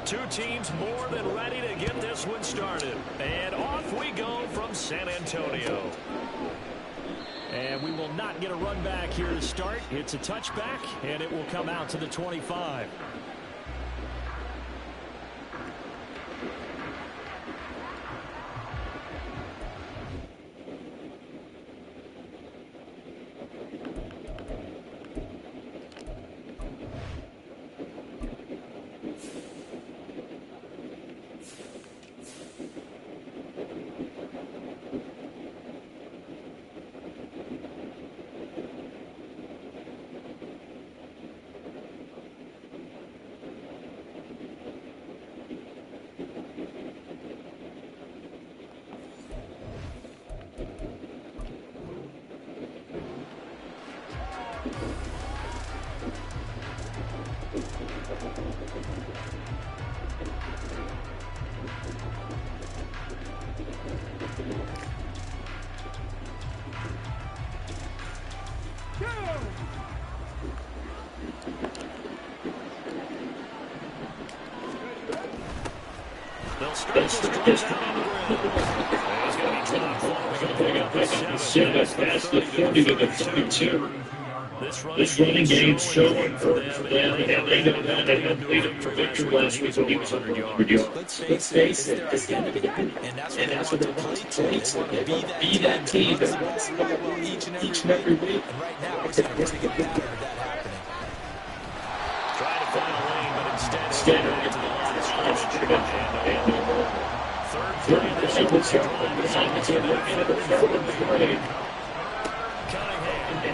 Two teams more than ready to get this one started. And off we go from San Antonio. And we will not get a run back here to start. It's a touchback, and it will come out to the 25. This running game's showing for them, and they know that they had lead up for Victor last week when he was under 100 yards. Let's face it, it's going to be good. And that's what they want to play to. Be that team that wants to play each and every week. And right now, it's a pretty good pattern of that happening. Trying to find a lane, but instead to the line of scrimmage. Third play, this Cunningham.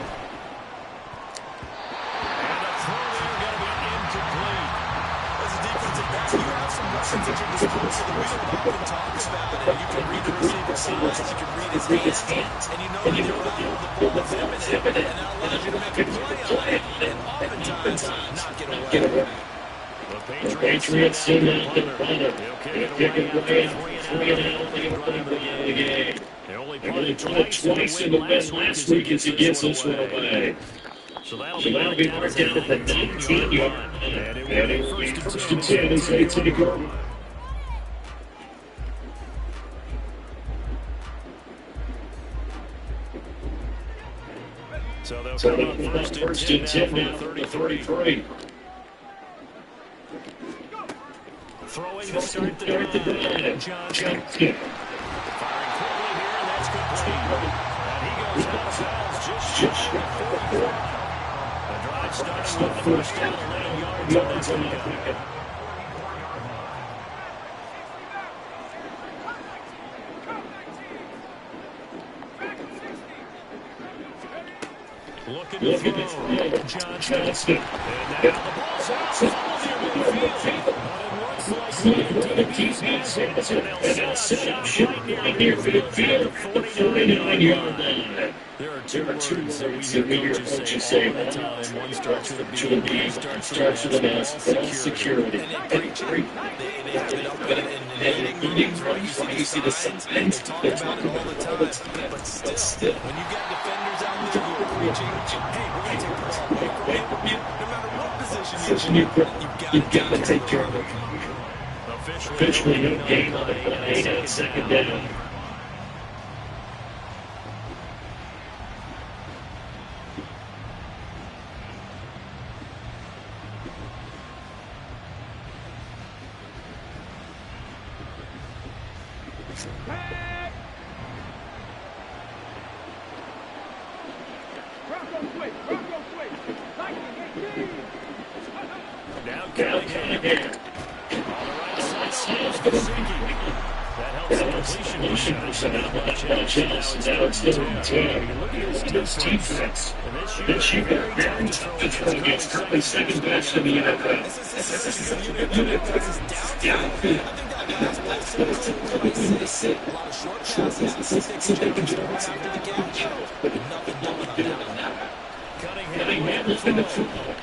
You have some weapons at your disposal. The reason Bachman talks about it, you can read the receiver's signs, you can read his hands, and you know that you're out of the ball is imminent, and that allows you to make a play on it, and oftentimes not get away. The Patriots seem to have the bottom. They're kicking away 3.5 the game. They only punted twice in the win last week as he gets this one away. So that'll be marked down at the 19-yard line. And it will be first and 10 as they take over. So they'll come up first and 10 now from the 33. Throwing to start the drive. Johnson. Firing quickly here, and that's complete. And he goes out of bounds just shy of 44. The drive starting with the first down, laying yards on that pickup. Looking to throw. Johnson. And now the ball's out. Near midfield. Right here for the field, the 49-yard line. There are two words that we hear coaches say all the time. One starts with a B, starts with an S. Security. They have it up and you see the signs. They talk about it all the time. But still, when you got defenders out there who are preaching, hey, we're going to take the ball away from you. No matter what position you've got to take care of it. Officially no game on the play on second down. Down Cunningham. That helps the completion percentage much else. Now it's down 10. This defense this year very tough to throw against, currently second best in the NFL. Cunningham has been the football.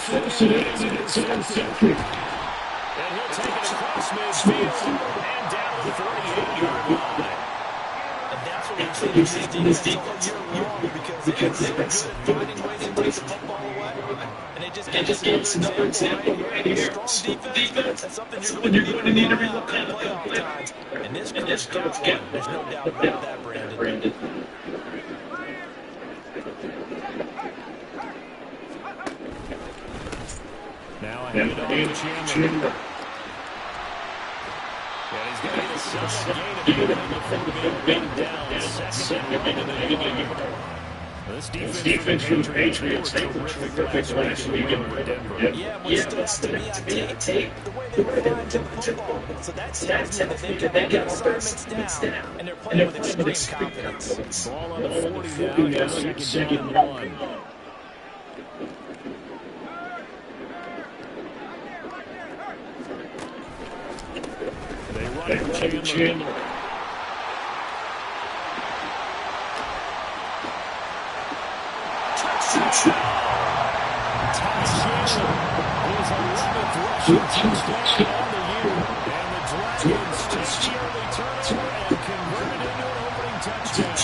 force it in. It's intercepted. And he'll take it across midfield and down to the 48-yard line. And that's what we've seen in this defense all year long because they're so good at finding ways to take the football away. And they just gave us another example right here. Strong defense. That's something you're going to need to rely on in playoff times. And this crowd's got one. There's no doubt about that, Brandon. Now I hand it off to Chandler. And he's going to get a solid gain of being down. Second and 1. This defense from the Patriots, they were terrific last week in Denver. Yeah, what stood out to me on tape, the way they were flying to the football. So that tells me that they've got their assignments down, and they're playing with extreme confidence. Ball on the 40 now, second down 1. They run to Chandler. His 11th rushing touchdown on the year. And the Dragons just barely turned over and converted into an opening touchdown.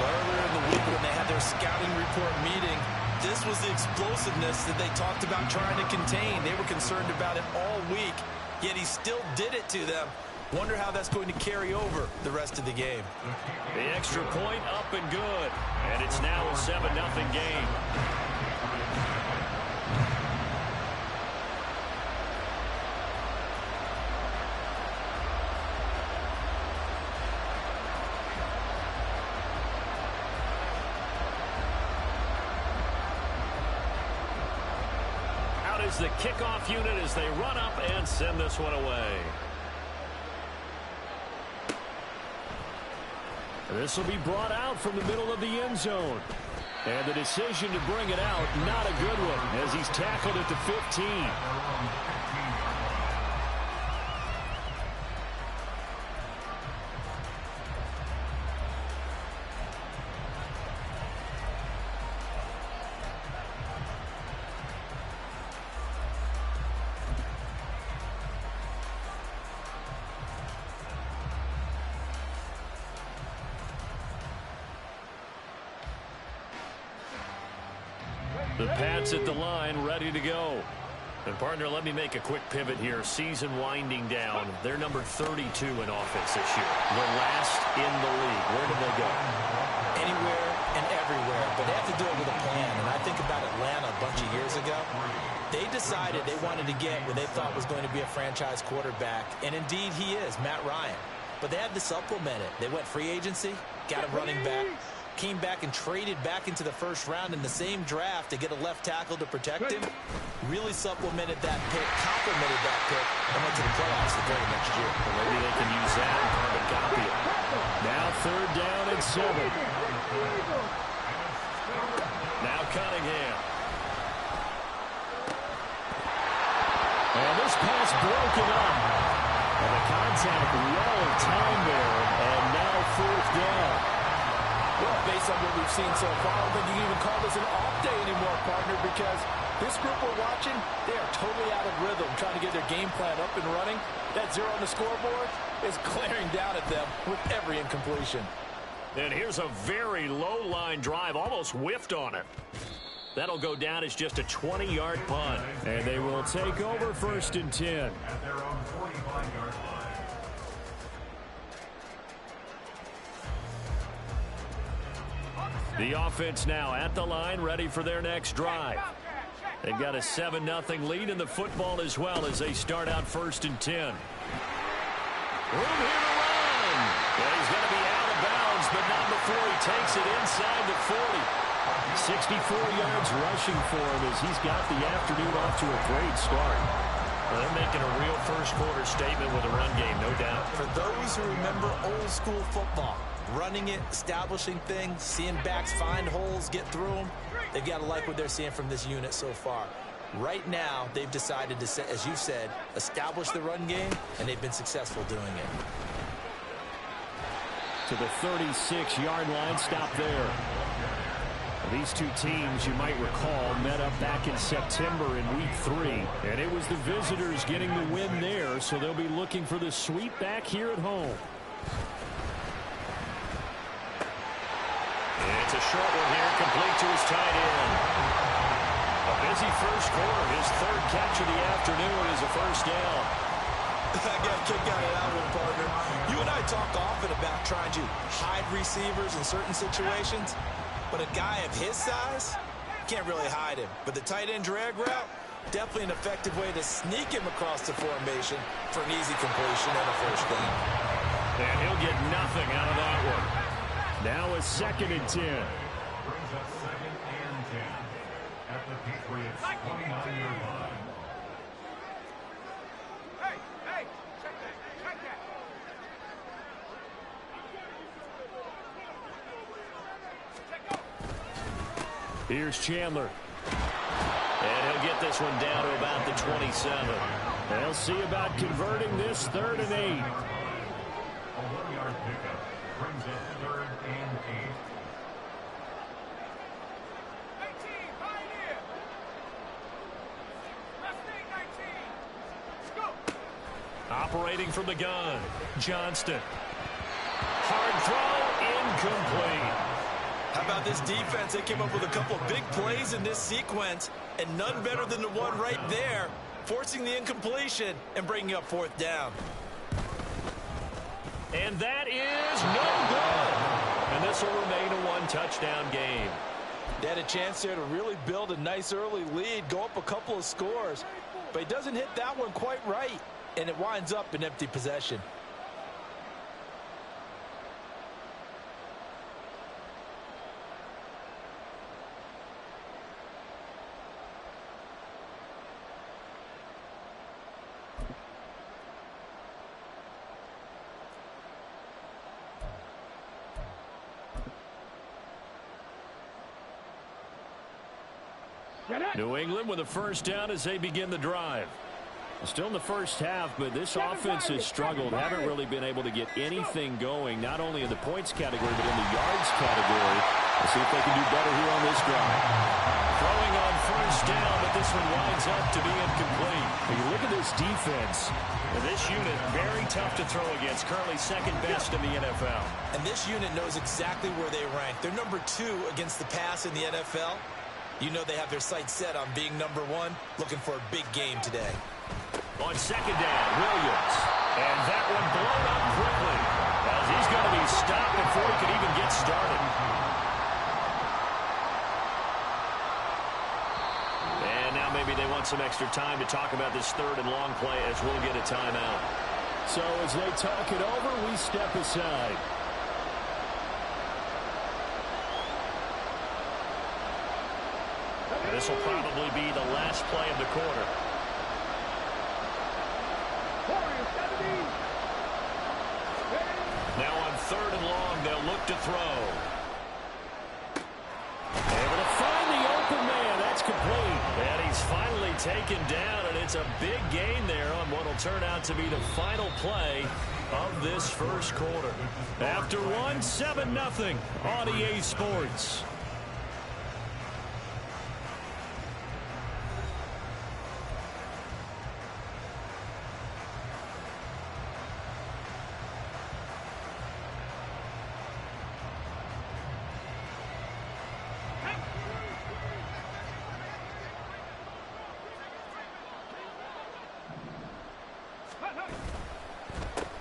Earlier in the week when they had their scouting report meeting, this was the explosiveness that they talked about trying to contain. They were concerned about it all week, yet he still did it to them. Wonder how that's going to carry over the rest of the game. The extra point up and good. And it's now a 7-0 game. Out is the kickoff unit as they run up and send this one away. This will be brought out from the middle of the end zone. And the decision to bring it out, not a good one, as he's tackled at the 15. The Pats at the line, ready to go. And, partner, let me make a quick pivot here. Season winding down. They're number 32 in offense this year. The last in the league. Where do they go? Anywhere and everywhere, but they have to do it with a plan. And I think about Atlanta a bunch of years ago. They decided they wanted to get what they thought was going to be a franchise quarterback. And, indeed, he is, Matt Ryan. But they had to supplement it. They went free agency, got a running back. Came back and traded back into the first round in the same draft to get a left tackle to protect him. Really supplemented that pick, complemented that pick, and went to the playoffs the very next year. Well, maybe they can use that and carbon copy it. Now 3rd down and 7. Now Cunningham. And this pass broken up. And the contact well time there. And now 4th down. Well, based on what we've seen so far, I don't think you can even call this an off day anymore, partner, because this group we're watching, they are totally out of rhythm, trying to get their game plan up and running. That 0 on the scoreboard is glaring down at them with every incompletion. And here's a very low line drive, almost whiffed on it. That'll go down as just a 20-yard punt. And they will take over 1st and 10. At their own 45-yard line. The offense now at the line, ready for their next drive. They've got a 7-0 lead in the football as well as they start out 1st and 10. Room here to run. And he's going to be out of bounds, but not before he takes it inside the 40. 64 yards rushing for him as he's got the afternoon off to a great start. Well, they're making a real first-quarter statement with a run game, no doubt. For those who remember old-school football, running it, establishing things, seeing backs find holes, get through them, they've got to like what they're seeing from this unit so far. Right now, they've decided to, as you said, establish the run game, and they've been successful doing it. To the 36-yard line, stop there. These two teams, you might recall, met up back in September in Week 3. And it was the visitors getting the win there, so they'll be looking for the sweep back here at home. It's a short one here, complete to his tight end. A busy first quarter. His third catch of the afternoon is a first down. I got a kick out of that one, partner. You and I talk often about trying to hide receivers in certain situations, but a guy of his size can't really hide him. But the tight end drag route, definitely an effective way to sneak him across the formation for an easy completion and a first down. And he'll get nothing out of that one. Now a 2nd and 10. Brings up 2nd and 10 at the Patriots 29-yard line. Hey, check that. Here's Chandler. And he'll get this one down to about the 27. They'll see about converting this 3rd and 8. A 1-yard pickup brings up 3rd and 8. 19, Pioneer. Left wing, 19. Let's go. Operating from the gun, Johnston. Hard throw, incomplete. How about this defense? They came up with a couple of big plays in this sequence, and none better than the one right there, forcing the incompletion and bringing up 4th down. And that is no good. And this will remain a 1-touchdown game. They had a chance there to really build a nice early lead, go up a couple of scores, but he doesn't hit that one quite right, and it winds up an empty possession. New England with a first down as they begin the drive. Still in the first half, but this offense has struggled. Haven't really been able to get anything going, not only in the points category, but in the yards category. Let's see if they can do better here on this drive. Throwing on first down, but this one winds up to be incomplete. When you look at this defense, this unit, very tough to throw against, currently 2nd best in the NFL. And this unit knows exactly where they rank. They're number 2 against the pass in the NFL. You know they have their sights set on being number 1, looking for a big game today. On 2nd down, Williams. And that one blown up quickly, as he's going to be stopped before he can even get started. And now maybe they want some extra time to talk about this 3rd and long play as we'll get a timeout. So as they talk it over, we step aside. And this will probably be the last play of the quarter. Now on 3rd and long, they'll look to throw. Able to find the open man. That's complete. And he's finally taken down, and it's a big gain there on what will turn out to be the final play of this first quarter. After 7-0 on EA Sports.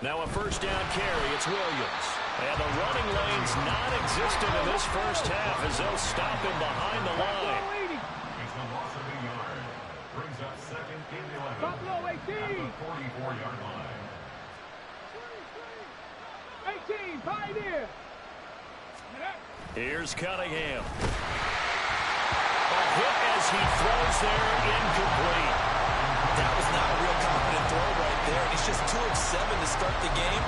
Now a first down carry. It's Williams. And the running lane's non-existent in this first half as they'll stop him behind the line. It's a loss of a yard. Brings up 2nd and 11 at the 44-yard line. 18, Pioneer. Here's Cunningham. A hit as he throws there, incomplete. That was not a real confident throw right there, and he's just 2 of 7 to start the game.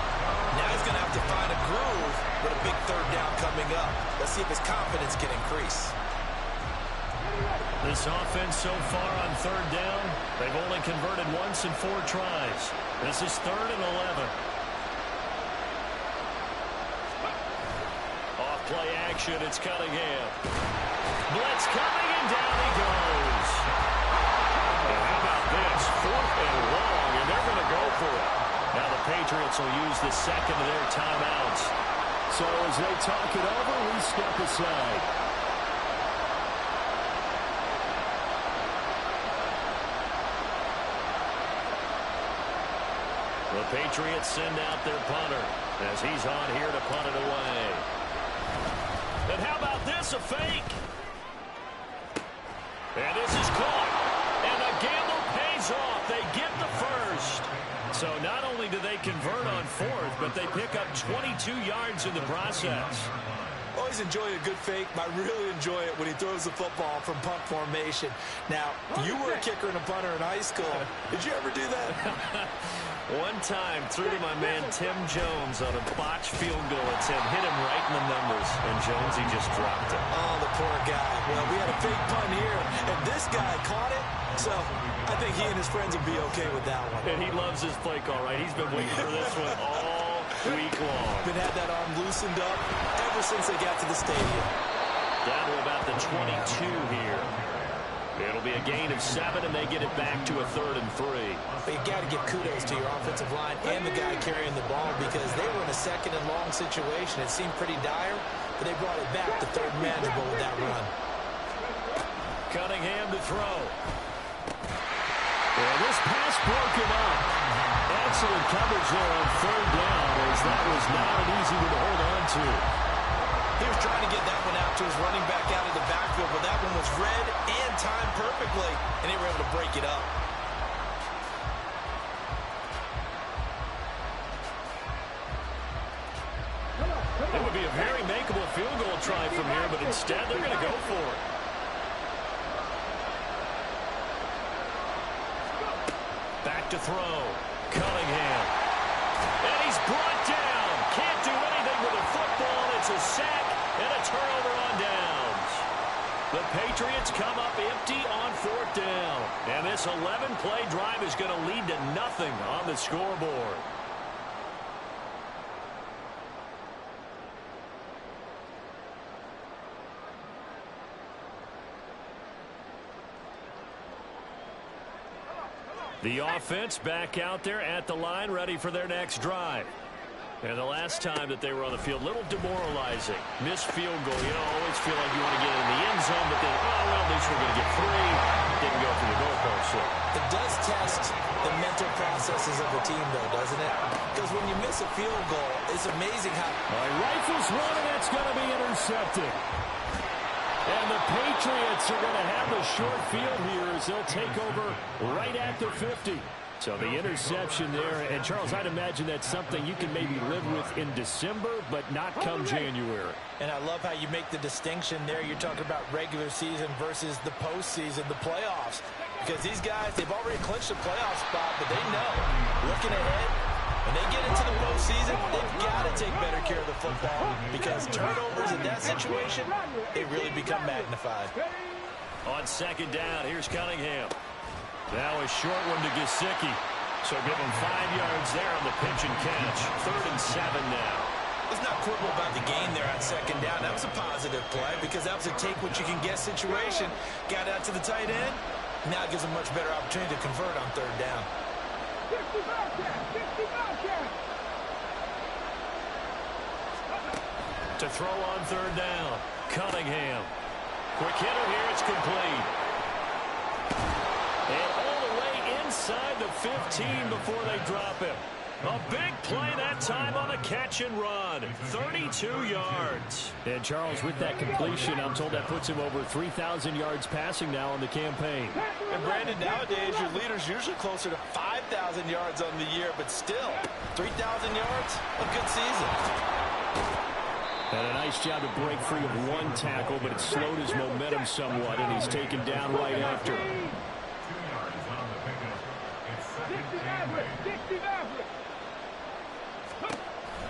Now he's going to have to find a groove with a big 3rd down coming up. Let's see if his confidence can increase. This offense so far on 3rd down, they've only converted once in 4 tries. This is 3rd and 11. Off play action. action. It's Cunningham. Blitz coming, and down he goes. And how about this? 4th and long, and they're going to go for it. Now the Patriots will use the second of their timeouts. So as they talk it over, we step aside. The Patriots send out their punter as he's on here to punt it away. And how about this, a fake? And this is caught. And the gamble pays off. They get the first. So not only do they convert on 4th, but they pick up 22 yards in the process. Always enjoy a good fake, but I really enjoy it when he throws the football from punt formation. Now, you were a kicker and a punter in high school. Did you ever do that? One time, threw to my man Tim Jones on a botched field goal attempt. Hit him right in the numbers, and Jones, he just dropped it. Oh, the poor guy. Well, we had a fake punt here, and this guy caught it. So I think he and his friends would be okay with that one. And he loves his play call, right? He's been waiting for this one all week long. Been had that arm loosened up ever since they got to the stadium. Down to about the 22 here. It'll be a gain of 7, and they get it back to a 3rd and 3. But you got to give kudos to your offensive line and the guy carrying the ball because they were in a 2nd and long situation. It seemed pretty dire, but they brought it back to 3rd and manageable with that run. Cunningham to throw. And this pass broken up. Excellent coverage there on 3rd down as that was not an easy one to hold on to. He was trying to get that one out to his running back out of the backfield, but that one was read and timed perfectly, and they were able to break it up. It would be a very makeable field goal try from here, but instead they're going to go for it. Back to throw. Cunningham. And he's brought down. Can't do anything with a football. It's a sack and a turnover on downs. The Patriots come up empty on 4th down. And this 11-play drive is going to lead to nothing on the scoreboard. The offense back out there at the line, ready for their next drive. And the last time that they were on the field, a little demoralizing. Missed field goal. You know, always feel like you want to get in the end zone, but then, oh, well, at least we're going to get 3. Didn't go through the goalpost. So. It does test the mental processes of a team, though, doesn't it? Because when you miss a field goal, it's amazing how... Rifles one, and it's going to be intercepted. And the Patriots are going to have a short field here as they'll take over right at the 50. So the interception there, and Charles, I'd imagine that's something you can maybe live with in December, but not come January. And I love how you make the distinction there. You're talking about regular season versus the postseason, the playoffs. Because these guys, they've already clinched a playoff spot, but they know, looking ahead, when they get into the postseason, they've got to take better care of the football because turnovers in that situation, they really become magnified. On 2nd down, here's Cunningham. Now a short one to Gesicki. So give him 5 yards there on the pitch and catch. 3rd and 7 now. Let's not quibble about the gain there on 2nd down. That was a positive play because that was a take-what-you-can-get situation. Got out to the tight end. Now it gives a much better opportunity to convert on 3rd down. To throw on 3rd down. Cunningham. Quick hitter here. It's complete. And all the way inside the 15 before they drop him. A big play that time on the catch and run. 32 yards. And Charles, with that completion, I'm told that puts him over 3,000 yards passing now on the campaign. And Brandon, nowadays your leader's usually closer to 5,000 yards on the year, but still, 3,000 yards, a good season. And a nice job to break free of one tackle, but it slowed his momentum somewhat, and he's taken down right after.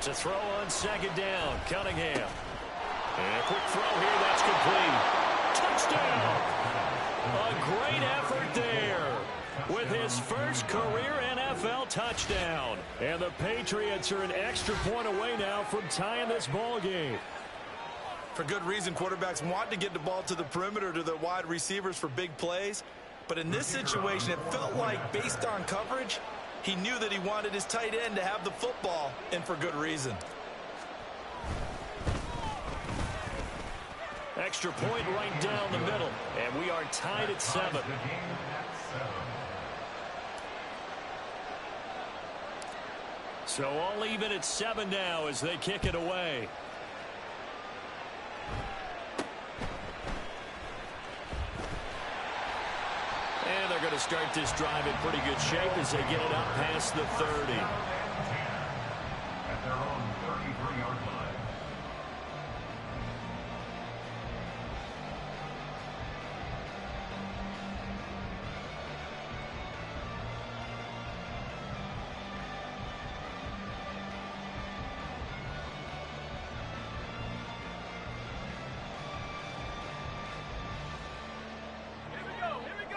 To throw on 2nd down, Cunningham. And a quick throw here, that's complete. Touchdown! A great effort there with his first career NFL touchdown. And the Patriots are an extra point away now from tying this ball game. For good reason, quarterbacks want to get the ball to the perimeter to their wide receivers for big plays. But in this situation, it felt like, based on coverage, he knew that he wanted his tight end to have the football, and for good reason. Extra point right down the middle, and we are tied at 7. So all even at 7 now as they kick it away. And they're going to start this drive in pretty good shape as they get it up past the 30. At their own 33-yard line.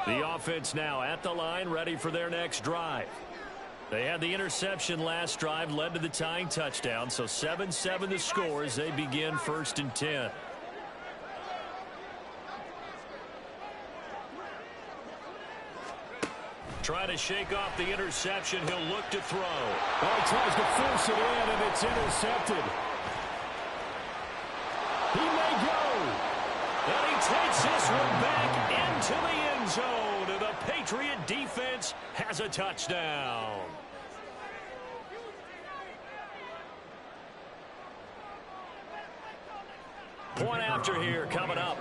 The offense now at the line, ready for their next drive. They had the interception last drive, led to the tying touchdown, so 7-7 the score as they begin 1st and 10. Try to shake off the interception. He'll look to throw. Well, he tries to force it in, and it's intercepted. He may go. And he takes this one back into the end zone. And the Patriot defense has a touchdown. Point after here coming up.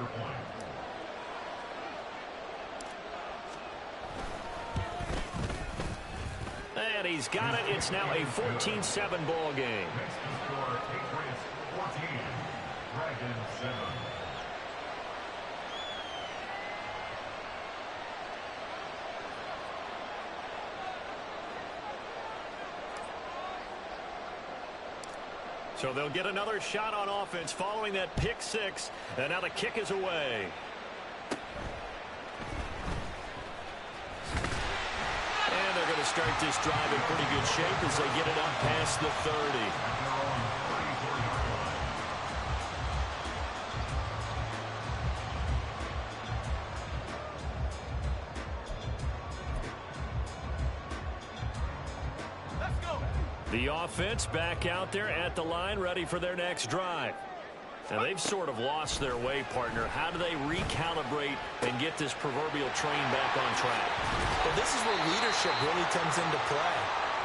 And he's got it. It's now a 14-7 ball game. Next to score, Patriots 14, Dragons 7. So they'll get another shot on offense following that pick 6. And now the kick is away. And they're going to start this drive in pretty good shape as they get it up past the 30. At their own 34-yard line. Let's go. The offense back out there at the line, ready for their next drive. Now, they've sort of lost their way, partner. How do they recalibrate and get this proverbial train back on track? Well, this is where leadership really comes into play.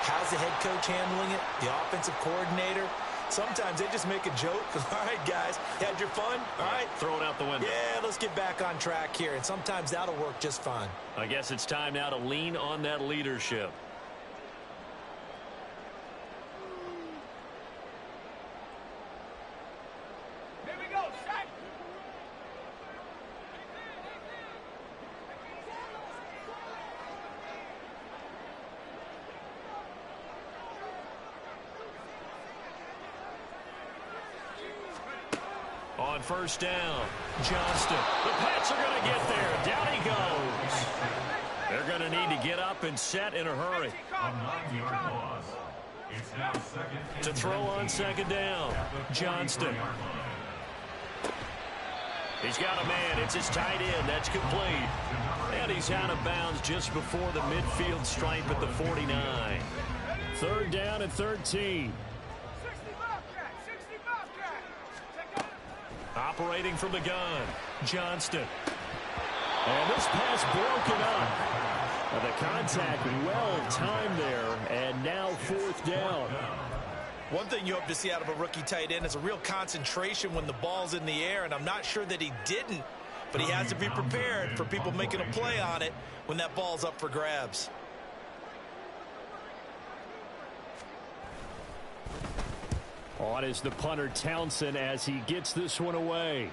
How's the head coach handling it? The offensive coordinator? Sometimes they just make a joke. All right, guys, you had your fun? All right. Throw it out the window. Yeah, let's get back on track here. And sometimes that'll work just fine. I guess it's time now to lean on that leadership. Here we go, Shaq. On 1st down, Johnston. The Pats are going to get there. Down he goes. They're going to need to get up and set in a hurry. A 9-yard loss. It's now second To throw on 2nd down, Johnston. He's got a man. It's his tight end. That's complete. And he's out of bounds just before the midfield stripe at the 49. 3rd down and 13. 60 Bobcat, 60 Bobcat. Check out. Operating from the gun, Johnston. And this pass broken up. Now the contact well timed there, and now 4th down. One thing you hope to see out of a rookie tight end is a real concentration when the ball's in the air, and I'm not sure that he didn't, but he has to be prepared for people making a play on it when that ball's up for grabs. On is the punter Townsend as he gets this one away.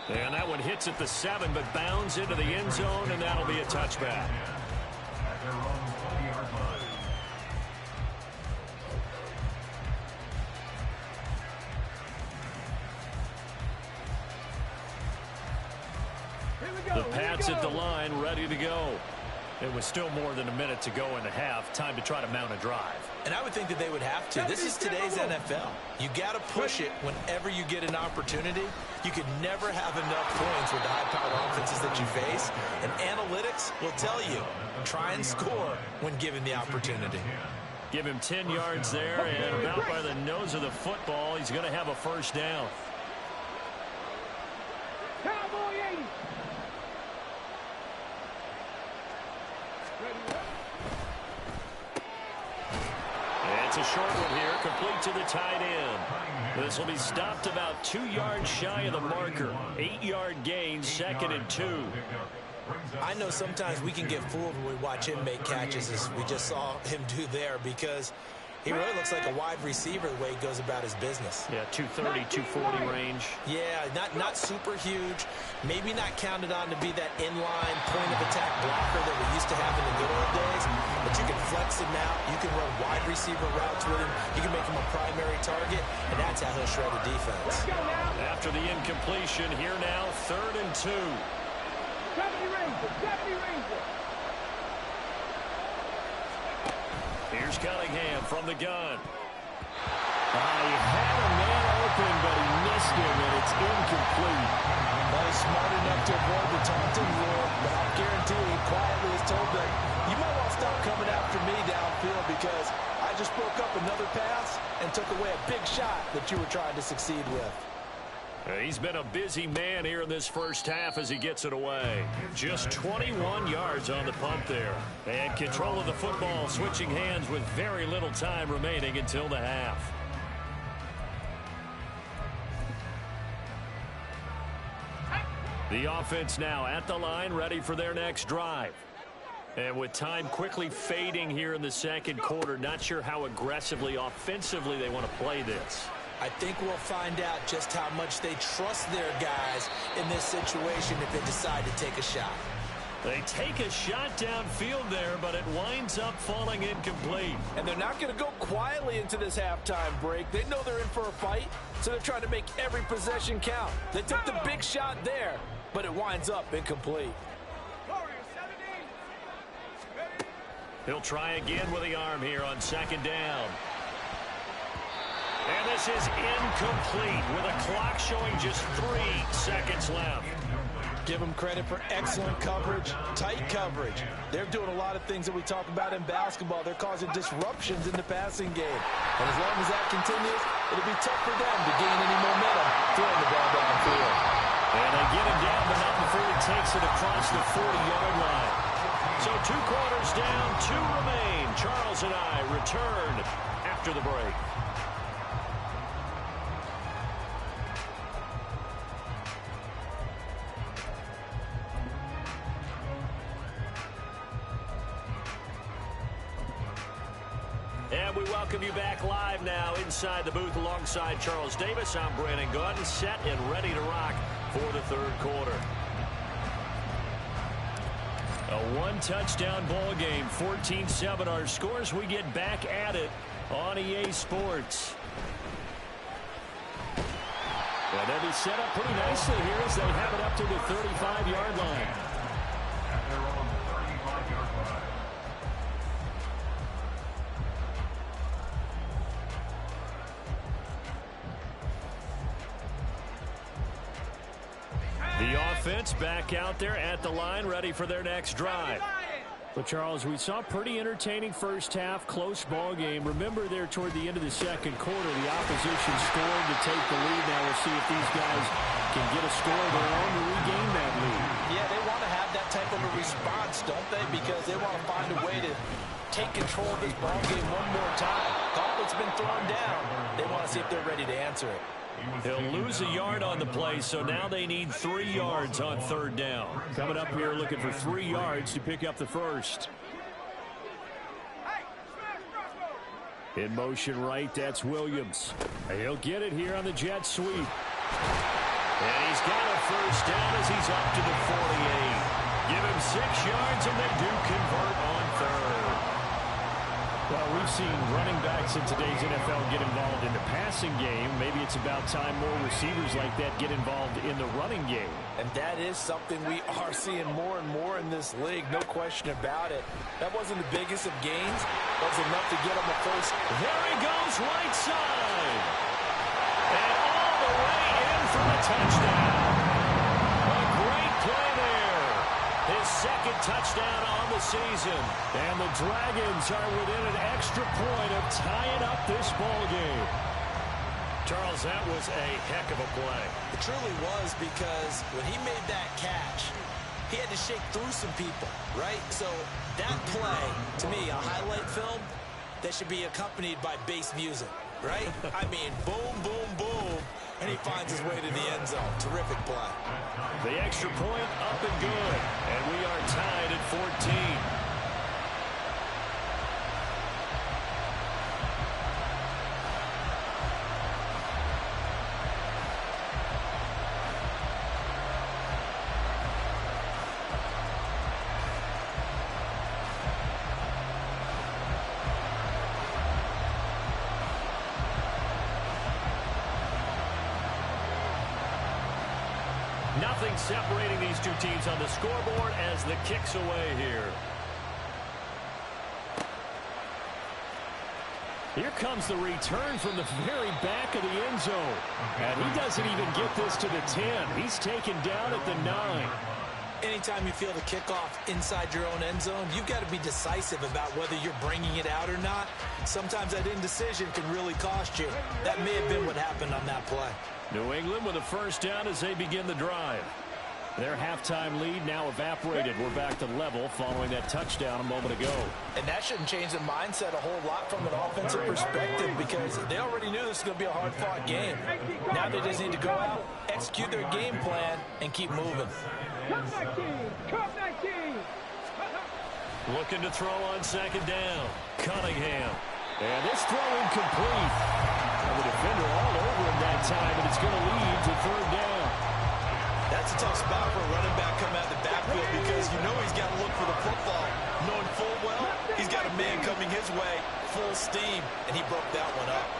And that one hits at the 7, but bounds into the end zone, and that'll be a touchback. At their own 20-yard line. Here we go. The Pats at the line, ready to go. It was still more than a minute to go in the half. Time to try to mount a drive. And I would think that they would have to. This is today's NFL. You got to push it whenever you get an opportunity. You could never have enough points with the high-powered offenses that you face. And analytics will tell you, try and score when given the opportunity. Give him 10 yards there, and about by the nose of the football, he's going to have a first down. Cowboy 80. It's a short one here, complete to the tight end. This will be stopped about 2 yards shy of the marker. 8-yard gain, 2nd and 2. I know sometimes we can get fooled when we watch him make catches, as we just saw him do there, because he really looks like a wide receiver the way he goes about his business. Yeah, 230, 240 range. Yeah, not super huge. Maybe not counted on to be that inline point-of-attack blocker that we used to have in the good old days. But you can flex him out. You can run wide receiver routes with him. You can make him a primary target, and that's how he'll shred a defense. After the incompletion, here now, 3rd and 2. 70 Ranger. Here's Cunningham from the gun. He had a man open, but he missed him, and it's incomplete. That is smart enough to avoid the taunting rule, but I guarantee he quietly has told them, you might want to stop coming after me downfield because I just broke up another pass and took away a big shot that you were trying to succeed with. He's been a busy man here in this first half as he gets it away. Just 21 yards on the punt there. And control of the football, switching hands with very little time remaining until the half. The offense now at the line, ready for their next drive. And with time quickly fading here in the second quarter, not sure how aggressively, offensively they want to play this. I think we'll find out just how much they trust their guys in this situation if they decide to take a shot. They take a shot downfield there, but it winds up falling incomplete. And they're not going to go quietly into this halftime break. They know they're in for a fight, so they're trying to make every possession count. They took the big shot there, but it winds up incomplete. He'll try again with the arm here on 2nd down. And this is incomplete with a clock showing just 3 seconds left. Give them credit for excellent coverage, tight coverage. They're doing a lot of things that we talk about in basketball. They're causing disruptions in the passing game. And as long as that continues, it'll be tough for them to gain any momentum throwing the ball downfield. And they get him down, but not before he takes it across the 40-yard line. So 2 quarters down, 2 remain. Charles and I return after the break. And we welcome you back live now inside the booth alongside Charles Davis. I'm Brandon Gaudin, set and ready to rock for the 3rd quarter. A 1-touchdown ball game, 14-7 our scores. We get back at it on EA Sports. And they'll be set up pretty nicely here as they have it up to the 35-yard line. At their own 35-yard line. The offense back out there at the line, ready for their next drive. Well, Charles, we saw a pretty entertaining first half, close ball game. Remember there toward the end of the second quarter, the opposition scored to take the lead. Now we'll see if these guys can get a score of their own to regain that lead. Yeah, they want to have that type of a response, don't they? Because they want to find a way to take control of this ball game one more time. Gauntlet's been thrown down. They want to see if they're ready to answer it. They'll lose a yard on the play, so now they need 3 yards on 3rd down. Coming up here looking for 3 yards to pick up the first. In motion right, that's Williams. He'll get it here on the jet sweep. And he's got a first down as he's up to the 48. Give him 6 yards, and they do convert on 3rd. Well, we've seen running backs in today's NFL get involved in the passing game. Maybe it's about time more receivers like that get involved in the running game. And that is something we are seeing more and more in this league, no question about it. That wasn't the biggest of gains. That was enough to get him a first. There he goes, right side. And all the way in for the touchdown. A great play there. His second touchdown on the season. And the Dragons are within an extra point of tying up this ball game. Charles, that was a heck of a play. It truly was, because when he made that catch, he had to shake through some people, right? So that play, to me, a highlight film that should be accompanied by bass music, right? I mean, boom, boom, boom, and he finds his way to the end zone. Terrific play. The extra point up and good, and we are tied at 14. Nothing separating these two teams on the scoreboard as the kick's away here. Here comes the return from the very back of the end zone. And he doesn't even get this to the 10. He's taken down at the 9. Anytime you feel the kickoff inside your own end zone, you've got to be decisive about whether you're bringing it out or not. Sometimes that indecision can really cost you. That may have been what happened on that play. New England with a first down as they begin the drive. Their halftime lead now evaporated. We're back to level following that touchdown a moment ago. And that shouldn't change the mindset a whole lot from an offensive perspective, because they already knew this was going to be a hard-fought game. Now they just need to go out, execute their game plan, and keep moving. Come 19! Looking to throw on second down. Cunningham. And this throw incomplete. And the defender all over him that time, and it's going to lead to third down. That's a tough spot for a running back coming out of the backfield, because you know he's got to look for the football, knowing full well he's got a man coming his way, full steam, and he broke that one up.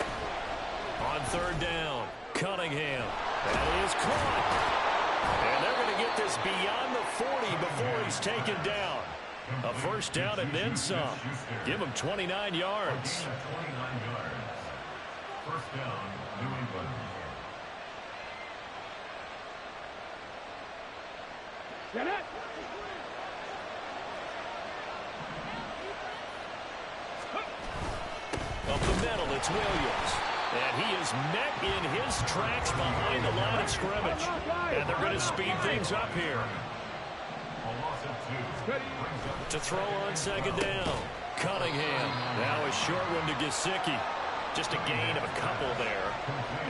On third down, Cunningham. That is caught. And they're going to get this beyond the 40 before he's taken down. A first down and then some. Give him 29 yards. 29 yards. First down, New England. Get it! Up the middle, it's Williams. And he is met in his tracks behind the line of scrimmage. And they're going to speed things up here. A loss of 2. Brings up To throw on second down. Cunningham. Now a short one to Gesicki. Just a gain of a couple there.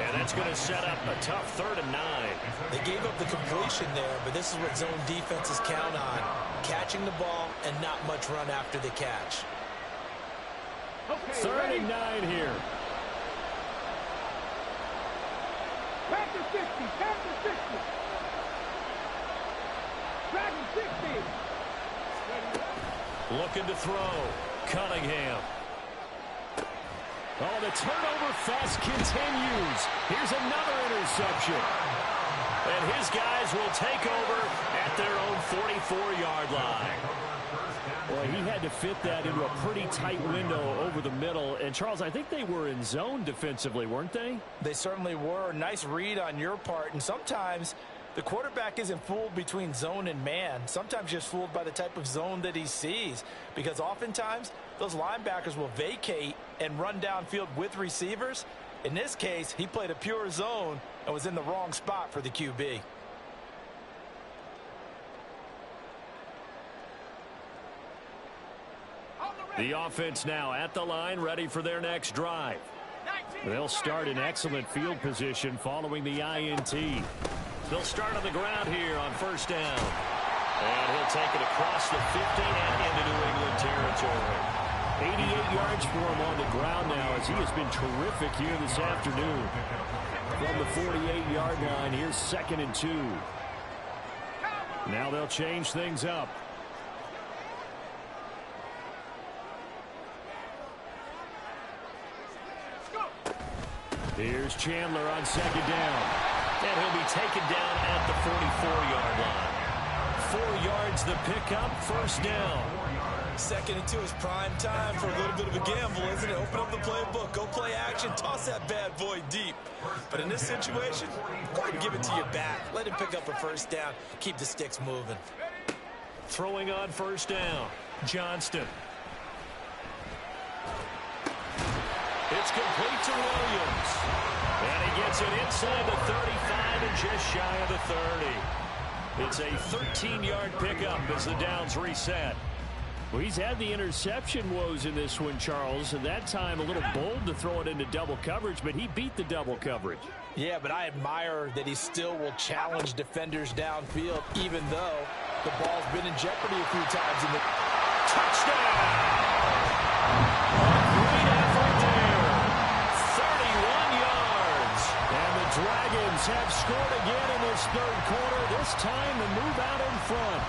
And that's going to set up a tough 3rd and 9. They gave up the completion there, but this is what zone defenses count on, catching the ball and not much run after the catch. Okay, 3rd and 9 here. Back to 60, back to 60. Dragon 60. Looking to throw. Cunningham. Oh, the turnover fest continues. Here's another interception. And his guys will take over at their own 44-yard line. Well, he had to fit that into a pretty tight window over the middle. And, Charles, I think they were in zone defensively, weren't they? They certainly were. Nice read on your part. And sometimes the quarterback isn't fooled between zone and man. Sometimes just fooled by the type of zone that he sees. Because oftentimes those linebackers will vacate and run downfield with receivers. In this case, he played a pure zone and was in the wrong spot for the QB. The offense now at the line, ready for their next drive. They'll start in excellent field position following the INT. They'll start on the ground here on first down. And he'll take it across the 50 and into New England territory. 88 yards for him on the ground now, as he has been terrific here this afternoon. From the 48-yard line, here's 2nd and 2. Now they'll change things up. Here's Chandler on second down. And he'll be taken down at the 44-yard line. 4 yards the pickup, first down. 2nd and 2 is prime time for a little bit of a gamble, isn't it? Open up the playbook, go play action, toss that bad boy deep. But in this situation, go ahead and give it to your back. Let him pick up a first down. Keep the sticks moving. Throwing on first down, Johnston. It's complete to Williams. And he gets it inside the 35 and just shy of the 30. It's a 13-yard pickup as the downs reset. Well, he's had the interception woes in this one, Charles, and that time a little bold to throw it into double coverage, but he beat the double coverage. Yeah, but I admire that he still will challenge defenders downfield, even though the ball's been in jeopardy a few times in the touchdown. Great effort there. 31 yards. And the Dragons have scored again in this third quarter. This time to move out in front.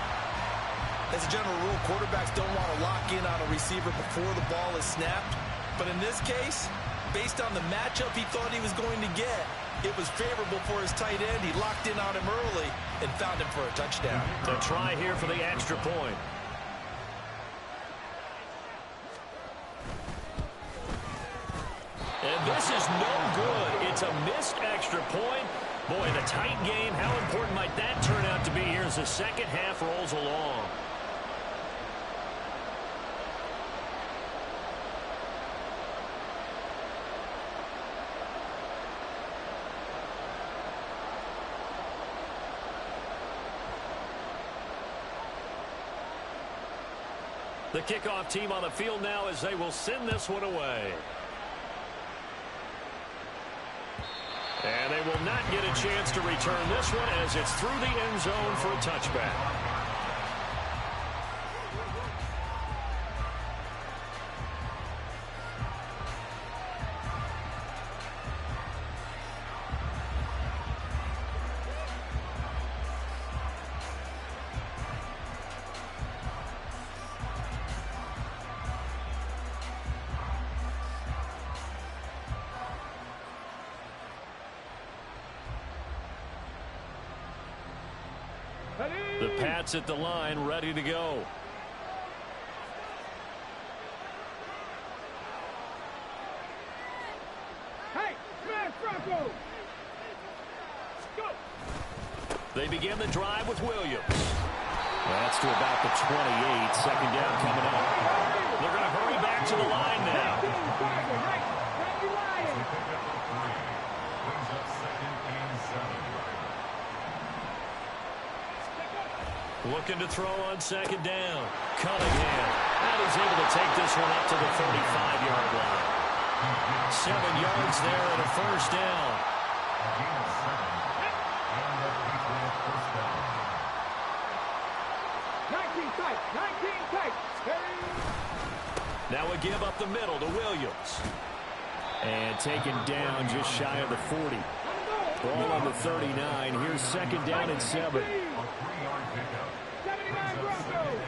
As a general rule, quarterbacks don't want to lock in on a receiver before the ball is snapped. But in this case, based on the matchup he thought he was going to get, it was favorable for his tight end. He locked in on him early and found him for a touchdown. A try here for the extra point. And this is no good. It's a missed extra point. Boy, the tight game, how important might that turn out to be here as the second half rolls along? The kickoff team on the field now as they will send this one away. And they will not get a chance to return this one as it's through the end zone for a touchback. The Pats at the line, ready to go. Hey, smash Bronco! Go! They begin the drive with Williams. That's to about the 28. Second down coming up. They're going to hurry back to the line now. Looking to throw on second down. Cunningham. And he's able to take this one up to the 35-yard line. 7 yards there and a first down. Now a give up the middle to Williams. And taken down just shy of the 40. Ball on the 39. Here's second down and 7. 79 Broncos.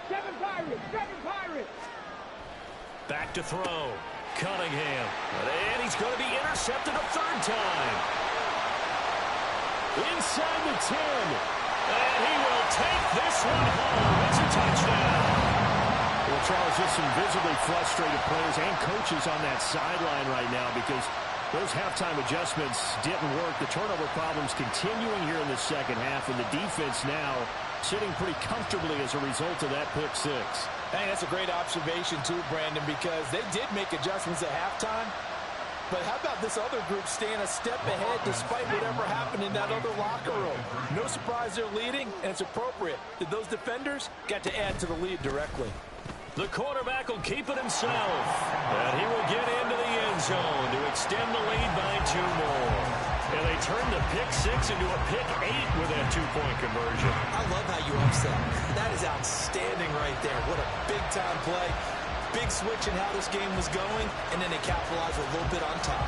7 Pirates. Back to throw. Cunningham. And he's going to be intercepted a third time. Inside the 10. And he will take this one home. It's a touchdown. Well, Charles, just some visibly frustrated players and coaches on that sideline right now because those halftime adjustments didn't work. The turnover problems continuing here in the second half, and the defense now sitting pretty comfortably as a result of that pick six. Hey, that's a great observation too, Brandon, because they did make adjustments at halftime. But how about this other group staying a step ahead despite whatever happened in that other locker room? No surprise they're leading, and it's appropriate that those defenders got to add to the lead directly. The quarterback will keep it himself. And he will get into the end zone to extend the lead by 2 more. And they turn the pick 6 into a pick 8 with that 2-point conversion. I love how you upset. That is outstanding right there. What a big-time play. Big switch in how this game was going, and then they capitalized a little bit on top.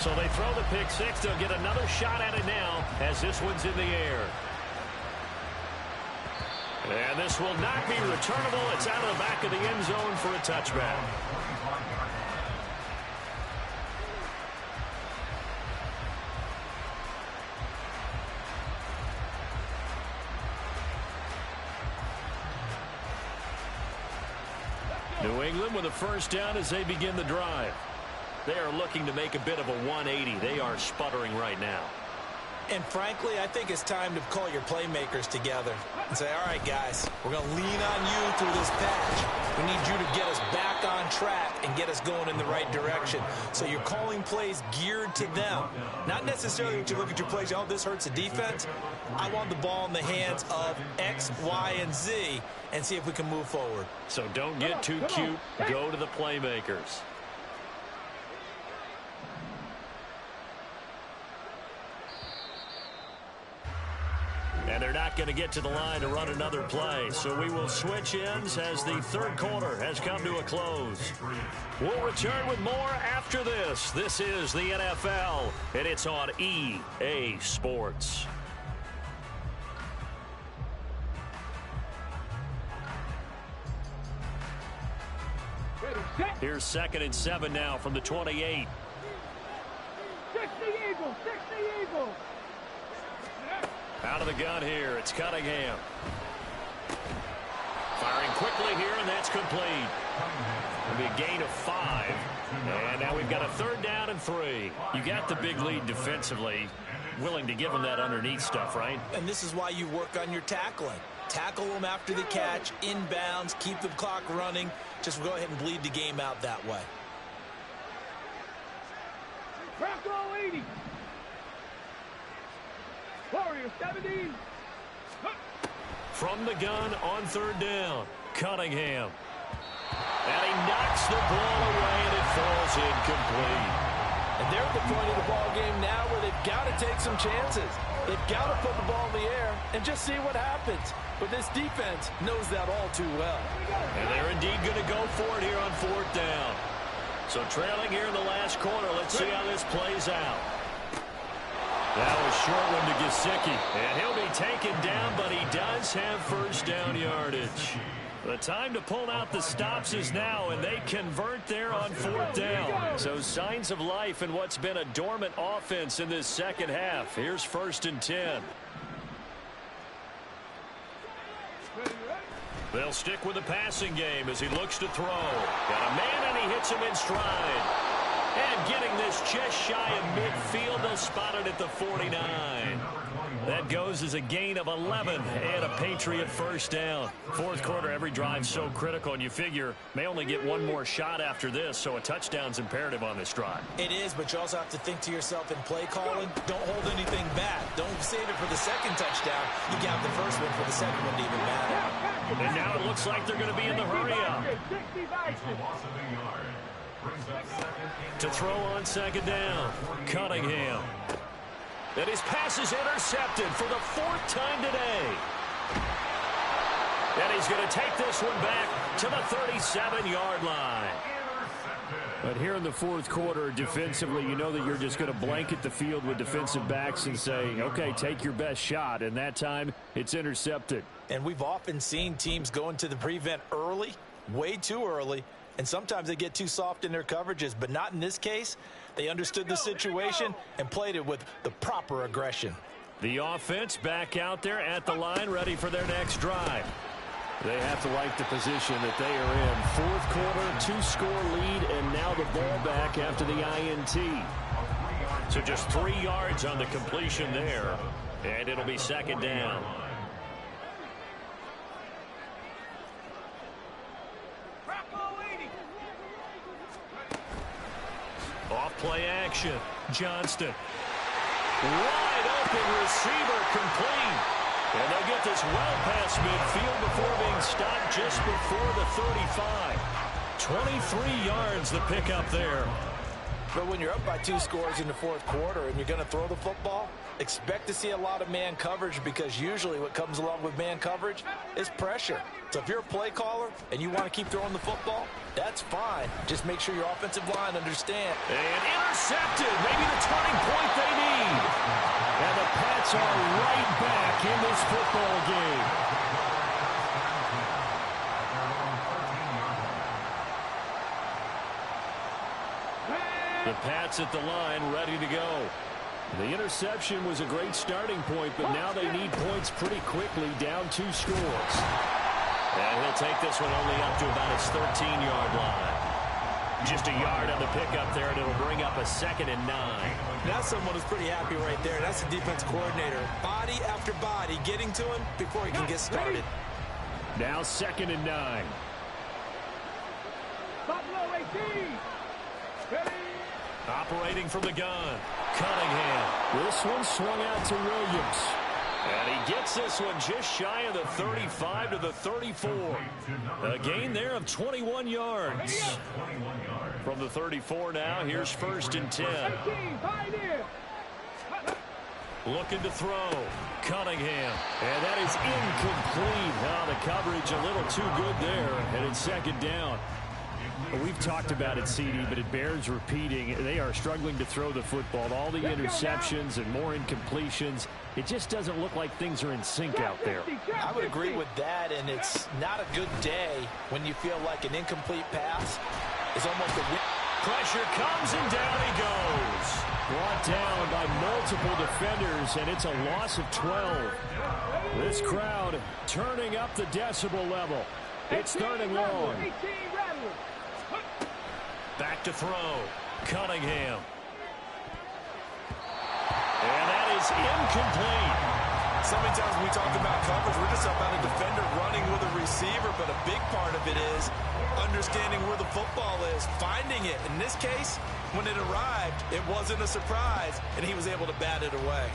So they throw the pick six. They'll get another shot at it now as this one's in the air. And this will not be returnable. It's out of the back of the end zone for a touchback. New England with a first down as they begin the drive. They are looking to make a bit of a 180. They are sputtering right now. And frankly, I think it's time to call your playmakers together and say, all right, guys, we're going to lean on you through this patch. We need you to get us back on track and get us going in the right direction. So you're calling plays geared to them. Not necessarily when you look at your plays, oh, this hurts the defense. I want the ball in the hands of X, Y, and Z and see if we can move forward. So don't get too cute. Go to the playmakers. And they're not going to get to the line to run another play. So we will switch ends as the third quarter has come to a close. We'll return with more after this. This is the NFL, and it's on EA Sports. Here's 2nd and 7 now from the 28. 60 Eagles, 60 Eagles. Out of the gun here, it's Cunningham. Firing quickly here, and that's complete. It'll be a gain of 5. And now we've got a 3rd down and 3. You got the big lead defensively. Willing to give them that underneath stuff, right? And this is why you work on your tackling. Tackle them after the catch, inbounds, keep the clock running. Just go ahead and bleed the game out that way. Bronco 80. Warrior 70. From the gun on 3rd down, Cunningham. And he knocks the ball away, and it falls incomplete. And they're at the point of the ball game now where they've got to take some chances. They've got to put the ball in the air and just see what happens. But this defense knows that all too well. And they're indeed going to go for it here on 4th down. So trailing here in the last quarter. Let's see how this plays out. That was short one to Gesicki. And he'll be taken down, but he does have first down yardage. The time to pull out the stops is now, and they convert there on 4th down. So signs of life in what's been a dormant offense in this second half. Here's 1st and 10. They'll stick with the passing game as he looks to throw. Got a man, and he hits him in stride. And getting this just shy of midfield, they'll spot it at the 49. That goes as a gain of 11 and a Patriot first down. 4th quarter, every drive so critical, and you figure may only get one more shot after this, so a touchdown's imperative on this drive. It is, but you also have to think to yourself in play calling, don't hold anything back. Don't save it for the second touchdown. You got the first one for the second one to even matter. And now it looks like they're going to be in the hurry-up. To throw on 2nd down, Cunningham. And his pass is intercepted for the 4th time today. And he's going to take this one back to the 37-yard line. But here in the 4th quarter, defensively, you know that you're just going to blanket the field with defensive backs and say, okay, take your best shot. And that time, it's intercepted. And we've often seen teams go into the prevent early, way too early, and sometimes they get too soft in their coverages, but not in this case. They understood the situation and played it with the proper aggression. The offense back out there at the line, ready for their next drive. They have to like the position that they are in. 4th quarter, 2-score lead, and now the ball back after the INT. So just 3 yards on the completion there, and it'll be 2nd down. Off play action. Johnston. Wide open receiver complete. And they'll get this well past midfield before being stopped just before the 35. 23 yards the pickup there. But when you're up by 2 scores in the 4th quarter and you're going to throw the football, expect to see a lot of man coverage, because usually what comes along with man coverage is pressure. So if you're a play caller and you want to keep throwing the football, That's fine. Just make sure your offensive line understands. And intercepted. Maybe the turning point they need. And the Pats are right back in this football game. The Pats at the line, ready to go. The interception was a great starting point, but now they need points pretty quickly, down 2 scores. And he'll take this one only up to about his 13-yard line. Just a yard on the pickup there, and it'll bring up a 2nd and 9. That's someone who's pretty happy right there. That's the defense coordinator. Body after body getting to him before he can get started. Now 2nd and 9. Buffalo 18. Ready. Operating from the gun, Cunningham. This one swung out to Williams. And he gets this one just shy of the 35 to the 34. A gain there of 21 yards. From the 34 now, here's 1st and 10. Looking to throw, Cunningham. And that is incomplete. Now the coverage a little too good there, and it's 2nd down. We've talked about it, CD, but it bears repeating. They are struggling to throw the football. All the interceptions and more incompletions. It just doesn't look like things are in sync out there. I would agree with that, and it's not a good day when you feel like an incomplete pass is almost a win. Pressure comes, and down he goes. Brought down by multiple defenders, and it's a loss of 12. This crowd turning up the decibel level. It's 3rd and long. Back to throw, Cunningham. And that is incomplete. So many times when we talk about coverage, we're just about a defender running with a receiver, but a big part of it is understanding where the football is, finding it. In this case, when it arrived, it wasn't a surprise, and he was able to bat it away.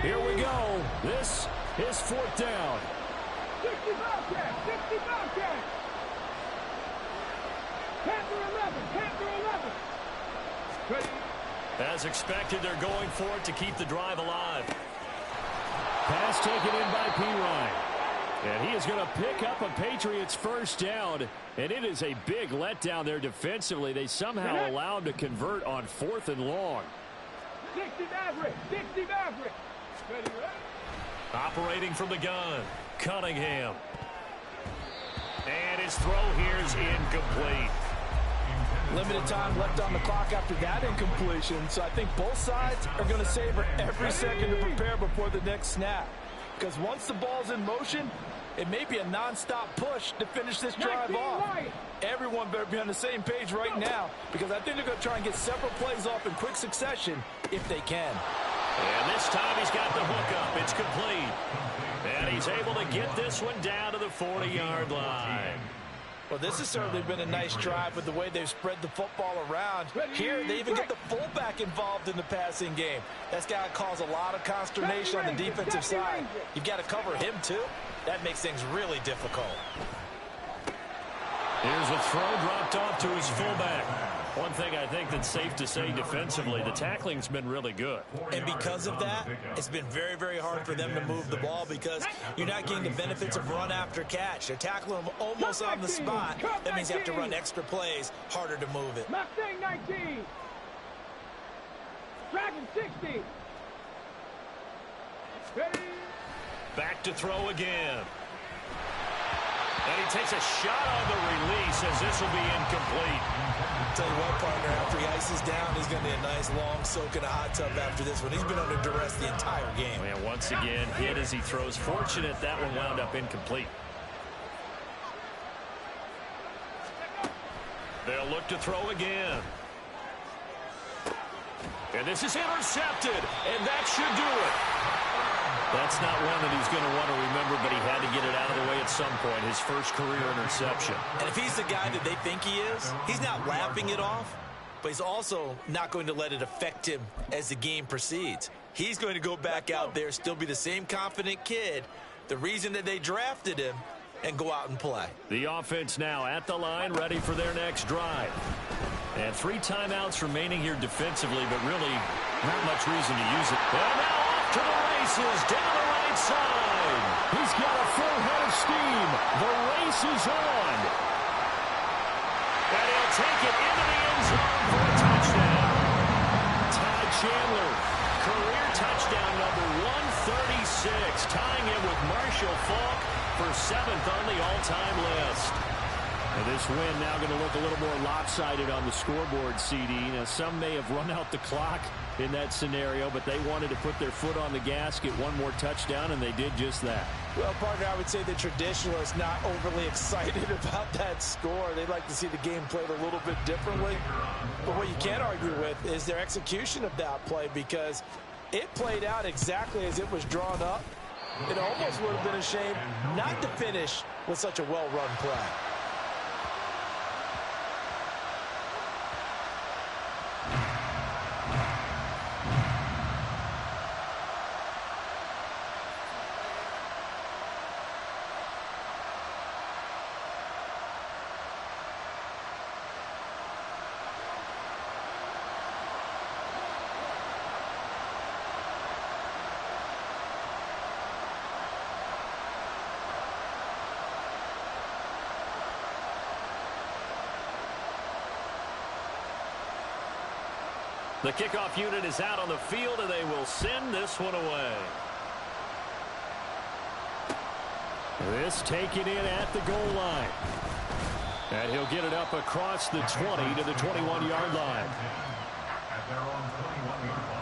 Here we go. This is 4th down. 60 Bobcats, 60 Bobcats. Panther 11, Panther 11. Ready. As expected, they're going for it to keep the drive alive. Pass taken in by Pirine. And he is going to pick up a Patriots 1st down. And it is a big letdown there defensively. They somehow allow him to convert on 4th and long. 60 Maverick, 60 Maverick. Ready, ready. Operating from the gun, Cunningham. And his throw here is incomplete. Limited time left on the clock after that incompletion, so I think both sides are going to savor every second to prepare before the next snap. Because once the ball's in motion, it may be a non-stop push to finish this drive off. Everyone better be on the same page right now, because I think they're going to try and get several plays off in quick succession if they can. And this time he's got the hook up. It's complete. And he's able to get this one down to the 40-yard line. Well, this has certainly been a nice drive with the way they've spread the football around. Here, they even get the fullback involved in the passing game. That's got to cause a lot of consternation on the defensive side. You've got to cover him, too. That makes things really difficult. Here's a throw dropped off to his fullback. One thing I think that's safe to say defensively, the tackling's been really good. And because of that, it's been very, very hard for them to move the ball because you're not getting the benefits of run after catch. They're tackling them almost on the spot. That means you have to run extra plays, harder to move it. Mustang 19. Dragon 60. Ready. Back to throw again. And he takes a shot on the release as this will be incomplete. Tell you what, partner, after he ices down, he's going to be a nice long soak in a hot tub after this one. He's been under duress the entire game. And once again, hit as he throws. Fortunate that one wound up incomplete. They'll look to throw again. And this is intercepted, and that should do it. That's not one that he's going to want to remember, but he had to get it out of the way at some point, his first career interception. And if he's the guy that they think he is, he's not laughing it off, but he's also not going to let it affect him as the game proceeds. He's going to go back out there, still be the same confident kid, the reason that they drafted him, and go out and play. The offense now at the line, ready for their next drive. And 3 timeouts remaining here defensively, but really not much reason to use it. And now off to the races, down the right side. He's got a full head of steam. The race is on. And he'll take it into the end zone for a touchdown. Todd Chandler, career touchdown number 136, tying him with Marshall Faulk for 7th on the all-time list. And this win now going to look a little more lopsided on the scoreboard, CD. Now, some may have run out the clock in that scenario, but they wanted to put their foot on the gas, get one more touchdown, and they did just that. Well, partner, I would say the traditionalists not overly excited about that score. They'd like to see the game played a little bit differently. But what you can't argue with is their execution of that play, because it played out exactly as it was drawn up. It almost would have been a shame not to finish with such a well-run play. The kickoff unit is out on the field, and they will send this one away. This taken in at the goal line. And he'll get it up across the 20 to the 21-yard line. At their own 21-yard line.